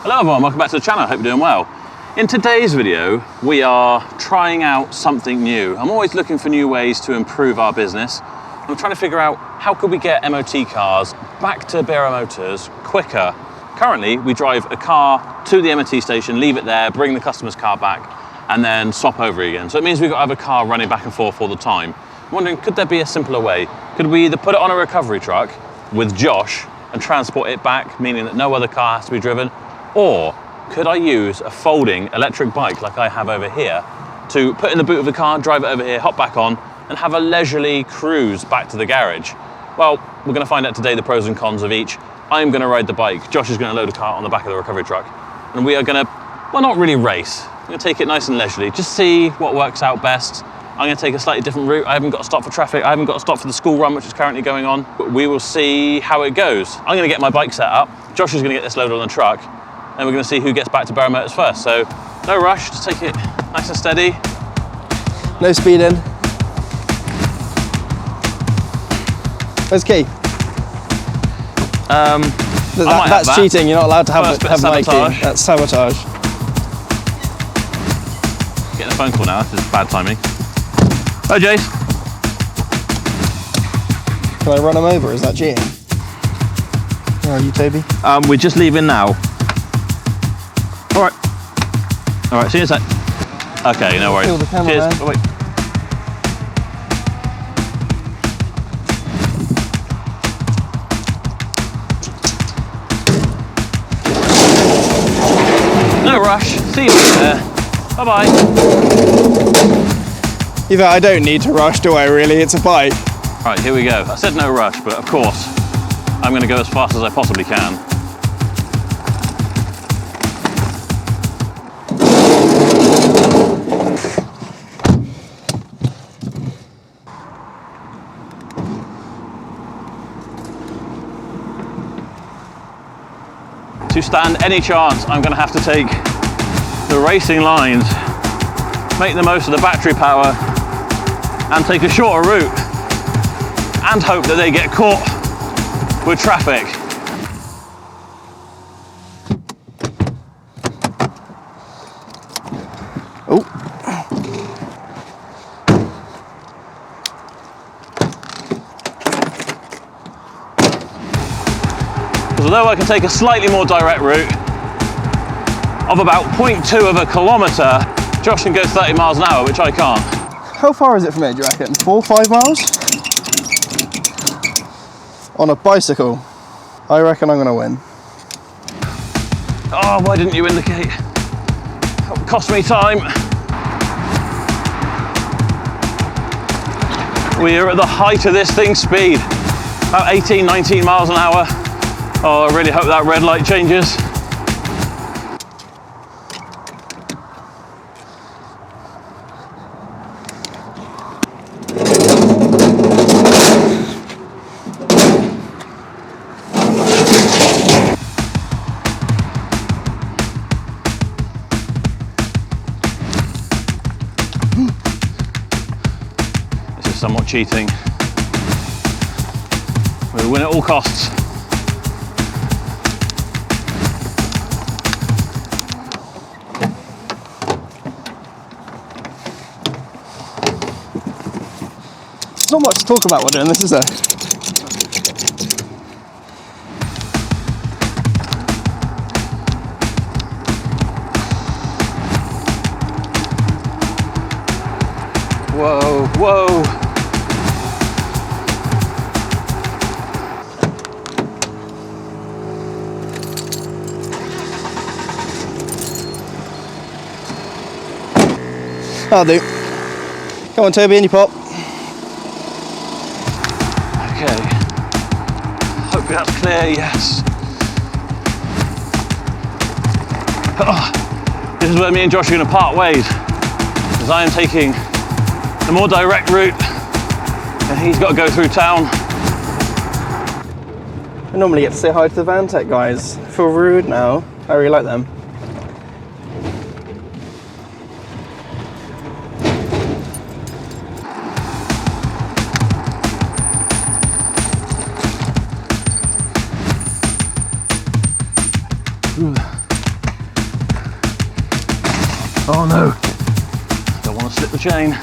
Hello everyone, welcome back to the channel, I hope you're doing well. In today's video, we are trying out something new. I'm always looking for new ways to improve our business. I'm trying to figure out how could we get MOT cars back to Bero Motors quicker. Currently, we drive a car to the MOT station, leave it there, bring the customer's car back, and then swap over again. So it means we've got to have a car running back and forth all the time. I'm wondering, could there be a simpler way? Could we either put it on a recovery truck with Josh and transport it back, meaning that no other car has to be driven? Or could I use a folding electric bike like I have over here to put in the boot of the car, drive it over here, hop back on, and have a leisurely cruise back to the garage? Well, we're going to find out today the pros and cons of each. I'm going to ride the bike. Josh is going to load a car on the back of the recovery truck. And we are going to, well, not really race. I'm going to take it nice and leisurely, just see what works out best. I'm going to take a slightly different route. I haven't got to stop for traffic. I haven't got to stop for the school run, which is currently going on. But we will see how it goes. I'm going to get my bike set up. Josh is going to get this loaded on the truck. And we're going to see who gets back to Bero Motors first. So no rush, just take it nice and steady. No speeding. Where's key? That's cheating. You're not allowed to have my key. That's sabotage. Getting a phone call now. This is bad timing. Hello, Jace. Can I run him over? Is that cheating? Where are you, Toby? We're just leaving now. All right, see you in a sec. Okay, no worries. Kill the camera, cheers. man. Wait. No rush. See you later. Bye-bye. Either I don't need to rush, do I really? It's a bike. All right, here we go. I said no rush, but of course, I'm going to go as fast as I possibly can. To stand any chance, I'm going to have to take the racing lines, make the most of the battery power, and take a shorter route, and hope that they get caught with traffic. Oh. Although I can take a slightly more direct route of about 0.2 of a kilometre, Josh can go 30 miles an hour, which I can't. How far is it from here, do you reckon? 4 or 5 miles? On a bicycle. I reckon I'm going to win. Oh, why didn't you indicate? That would cost me time. We are at the height of this thing's speed, about 18, 19 miles an hour. Oh, I really hope that red light changes. This is somewhat cheating. We'll win at all costs. There's not much to talk about while doing this, is there? Whoa, whoa. That'll do. Come on, Toby, in you pop. Okay. Hope that's clear, yes. Oh, this is where me and Josh are going to part ways, because I am taking the more direct route and he's got to go through town. I normally get to say hi to the Vantech guys. I feel rude now. I really like them. Oh no, don't want to slip the chain.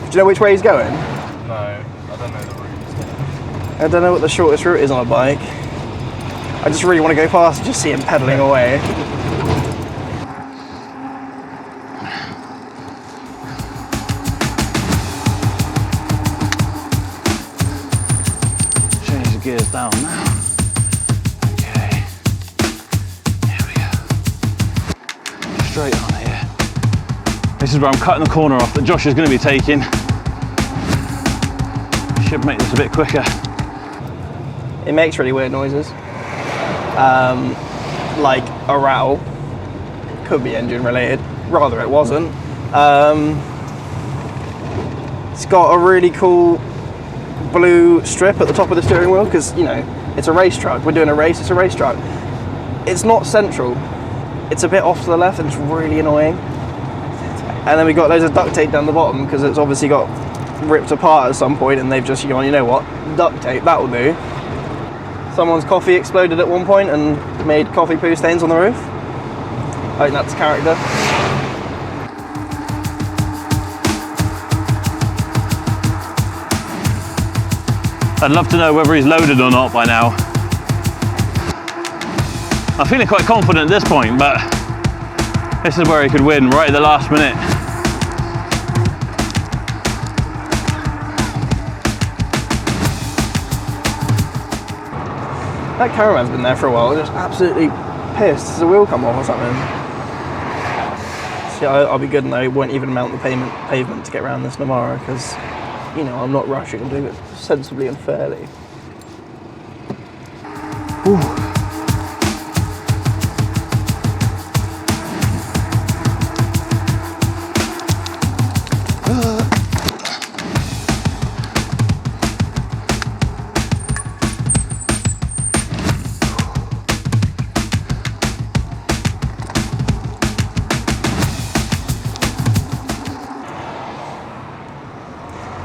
Do you know which way he's going? No, I don't know the route. I don't know what the shortest route is on a bike. I just really want to go fast and just see him pedalling away. Change the gears down now. Okay, here we go. Straight on here. This is where I'm cutting the corner off that Josh is going to be taking. Should make this a bit quicker. It makes really weird noises. Like a rattle. Could be engine related. Rather it wasn't. It's got a really cool blue strip at the top of the steering wheel because, you know, it's a race truck. We're doing a race, it's a race truck. It's not central. It's a bit off to the left and it's really annoying. And then we got loads of duct tape down the bottom because it's obviously got ripped apart at some point and they've just gone, you know what, duct tape, that'll do. Someone's coffee exploded at one point and made coffee poo stains on the roof. I think that's character. I'd love to know whether he's loaded or not by now. I'm feeling quite confident at this point, but this is where he could win right at the last minute. That cameraman's been there for a while, just absolutely pissed. Does the wheel come off or something? See, I'll be good and I won't even mount the pavement to get around this tomorrow because, you know, I'm not rushing, I'm doing it sensibly and fairly. Ooh.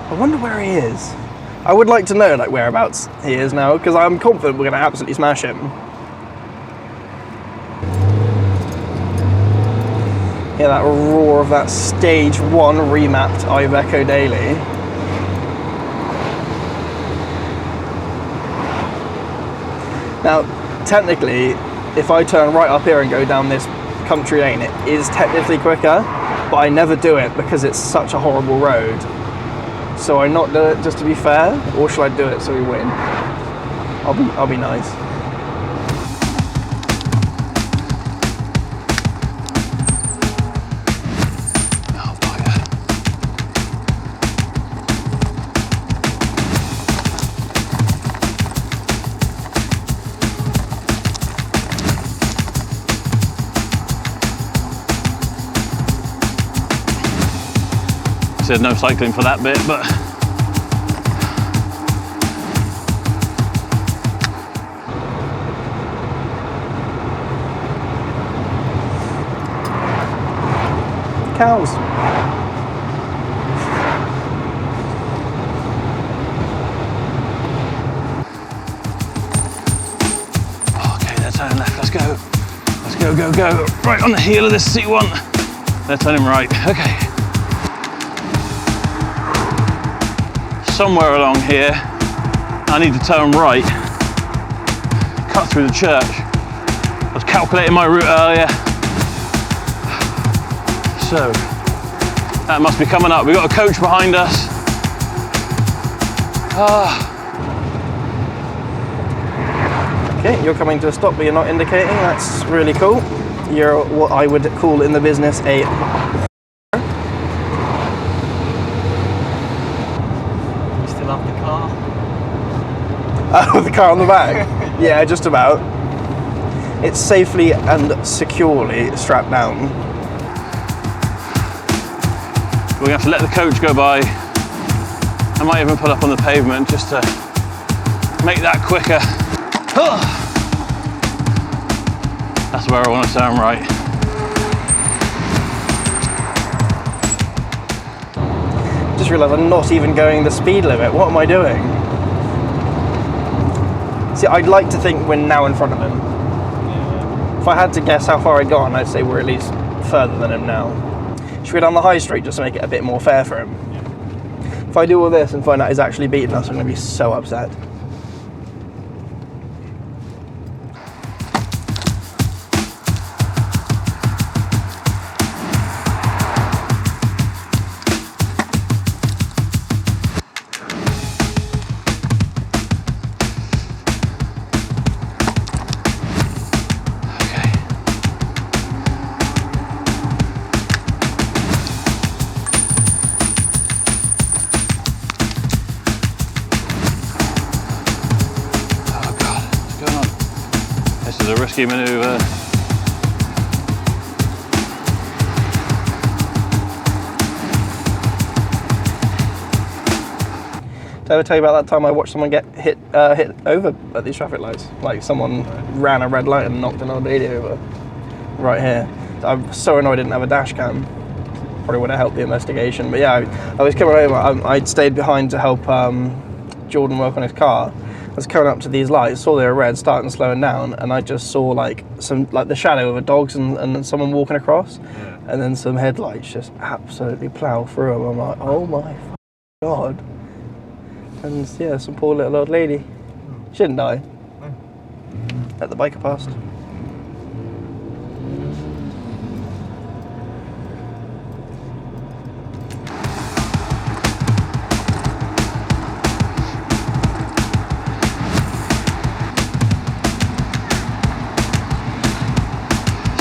I wonder where he is. I would like to know like whereabouts he is now because I'm confident we're going to absolutely smash him. Yeah, that roar of that stage 1 remapped Iveco Daily. Now, technically, if I turn right up here and go down this country lane, it is technically quicker, but I never do it because it's such a horrible road. So I not do it just to be fair, or should I do it so we win? I'll be nice. Oh, bugger. Said no cycling for that bit, but Cows. okay, they're turning left. Let's go. Let's go, go, go. Right on the heel of this C1. They're turning right. Okay. Somewhere along here, I need to turn right, cut through the church. I was calculating my route earlier. So, that must be coming up. We've got a coach behind us. Okay, you're coming to a stop, but you're not indicating. That's really cool. You're what I would call in the business a... Still up the car? Oh, the car on the back? Yeah, just about. It's safely and securely strapped down. We're going to have to let the coach go by. I might even pull up on the pavement just to make that quicker. That's where I want to turn just realised I'm not even going the speed limit. What am I doing? See, I'd like to think we're now in front of him. Yeah. If I had to guess how far I'd gone, I'd say we're at least further than him now. Should we go down the high street just to make it a bit more fair for him? Yeah. If I do all this and find out he's actually beating us, I'm going to be so upset. This is a risky manoeuvre. Did I ever tell you about that time I watched someone get hit over at these traffic lights? Like someone ran a red light and knocked another lady over. Right here. I'm so annoyed I didn't have a dash cam. Probably would have helped the investigation. But yeah, I was coming over. I'd stayed behind to help Jordan work on his car. I was coming up to these lights, saw they were red, starting slowing down, and I just saw like the shadow of a dog and someone walking across, and then some headlights just absolutely plough through them. I'm like, oh my god! And yeah, some poor little old lady. She didn't die. Let the biker past.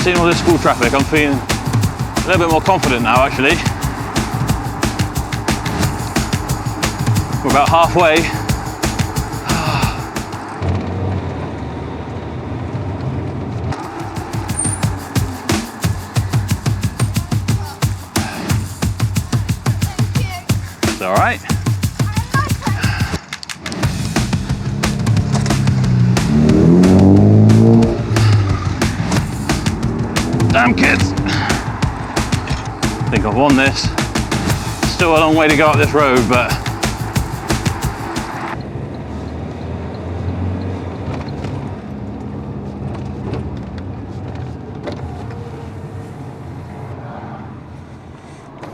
Seeing all this school traffic, I'm feeling a little bit more confident now, actually. We're about halfway. It's all right. Damn kids! I think I've won this. Still a long way to go up this road, but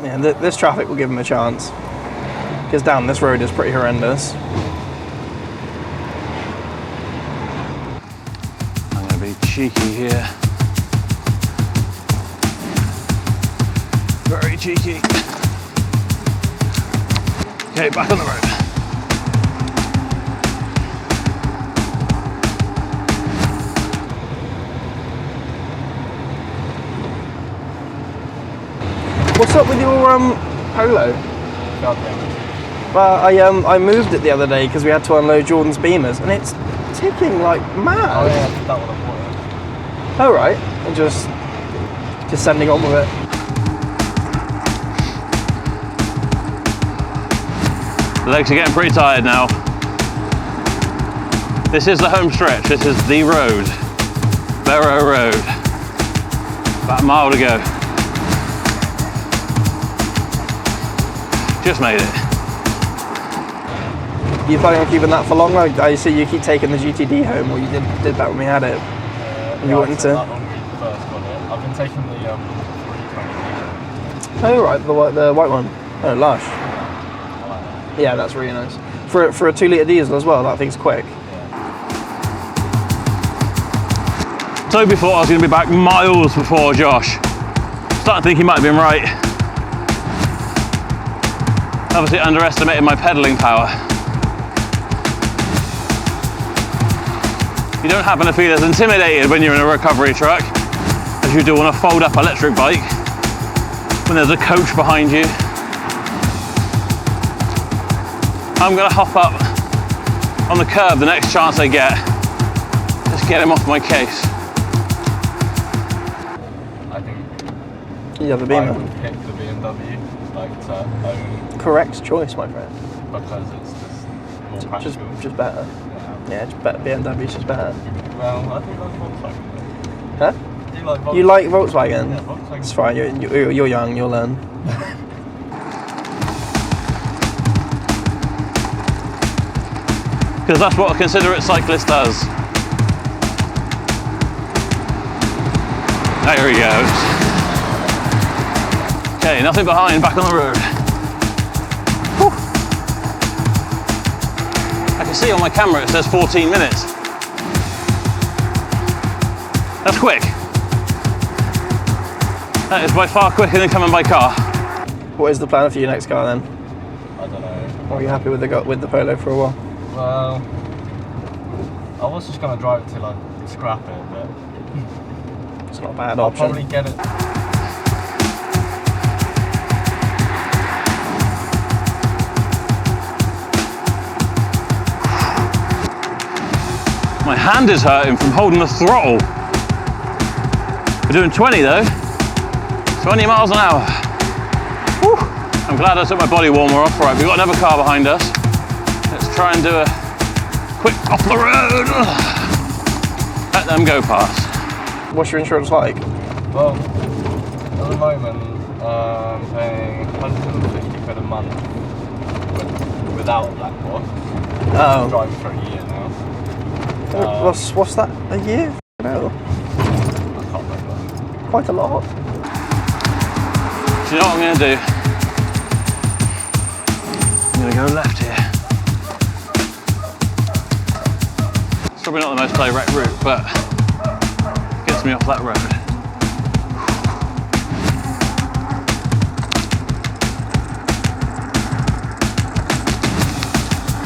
yeah, this traffic will give him a chance. Because down this road is pretty horrendous. I'm going to be cheeky here. Very cheeky. Okay, back on the road. What's up with your Polo? God damn it. Well, I moved it the other day because we had to unload Jordan's Beamers, and it's ticking like mad. Oh yeah, that one I bought. Oh right, and just sending on with it. The legs are getting pretty tired now. This is the home stretch. This is the road. Barrow Road. About a mile to go. Just made it. You planning on keeping that for long? I see you keep taking the GTD home, or you did that when we had it. You wanted to? That when we first got it. I've been taking the 320. Oh right, the white one. Oh lush. Yeah, that's really nice. For a 2-litre diesel as well, that thing's quick. Toby thought I was going to be back miles before Josh. Starting to think he might have been right. Obviously underestimated my pedalling power. You don't happen to feel as intimidated when you're in a recovery truck as you do on a fold-up electric bike when there's a coach behind you. I'm going to hop up on the curb the next chance I get. Just get him off my case. I think You have a I Beamer. would pick the BMW, like to own, Correct choice, my friend. because it's just more practical. Just better. Yeah, it's better. BMW's just better. Well, I think that's Volkswagen. Huh? Do you like Volkswagen? You like Volkswagen? Yeah, Volkswagen. It's fine. You're young. You'll learn. because that's what a considerate cyclist does. There he goes. Okay, nothing behind, back on the road. Whew. I can see on my camera it says 14 minutes. That's quick. That is by far quicker than coming by car. What is the plan for your next car then? I don't know. Or are you happy with the Polo for a while? Well, I was just gonna drive it till I scrap it, but It's not a bad I'll option. probably get it. My hand is hurting from holding the throttle. We're doing 20 though. 20 miles an hour. Whew. I'm glad I took my body warmer off. Right, we've got another car behind us. Let's try and do a quick off the road. Let them go past. What's your insurance like? Well, at the moment, I'm paying 150 quid a month without a black box. Oh. I'm driving for a year now. What's that? A year? No. I can't remember. Quite a lot. Do you know what I'm going to do? I'm going to go left here. It's probably not the most direct route, but it gets me off that road.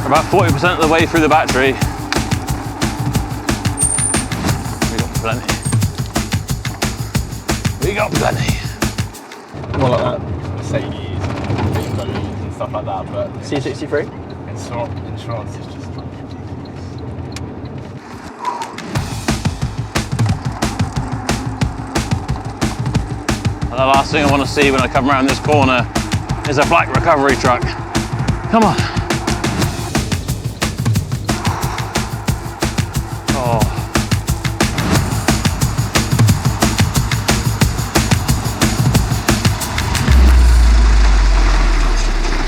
We're about 40% of the way through the battery. We got plenty. We got plenty. More like that. Mercedes and BMWs and stuff like that, but C63? insurance is just And the last thing I want to see when I come around this corner is a black recovery truck. Come on. Oh.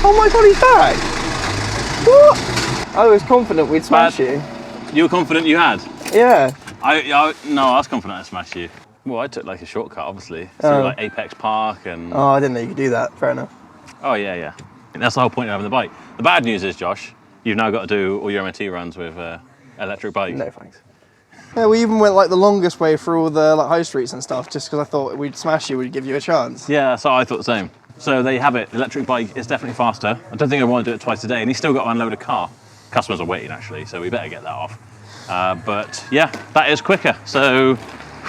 Oh my god, he's back! What? I was confident we'd smash you. You were confident you had? Yeah. No, I was confident I'd smash you. Well, I took like a shortcut, obviously. Through Oh. like Apex Park and... Oh, I didn't know you could do that. Well, enough. Oh, yeah, yeah. And that's the whole point of having the bike. The bad news is, Josh, you've now got to do all your MOT runs with electric bikes. No thanks. Yeah, we even went like the longest way through all the like high streets and stuff, just because I thought we'd smash you, we'd give you a chance. Yeah, so I thought the same. So there you have it. The electric bike is definitely faster. I don't think I want to do it twice a day, and he's still got to unload a car. Customers are waiting, actually, so we better get that off. But yeah, that is quicker. So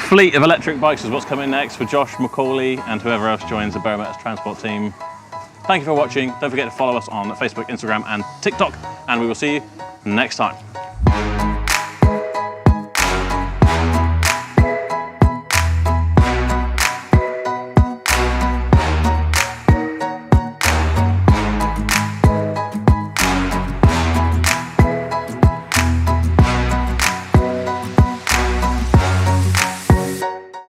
fleet of electric bikes is what's coming next for Josh, Macaulay, and whoever else joins the Barometers transport team. Thank you for watching. Don't forget to follow us on Facebook, Instagram, and TikTok, and we will see you next time.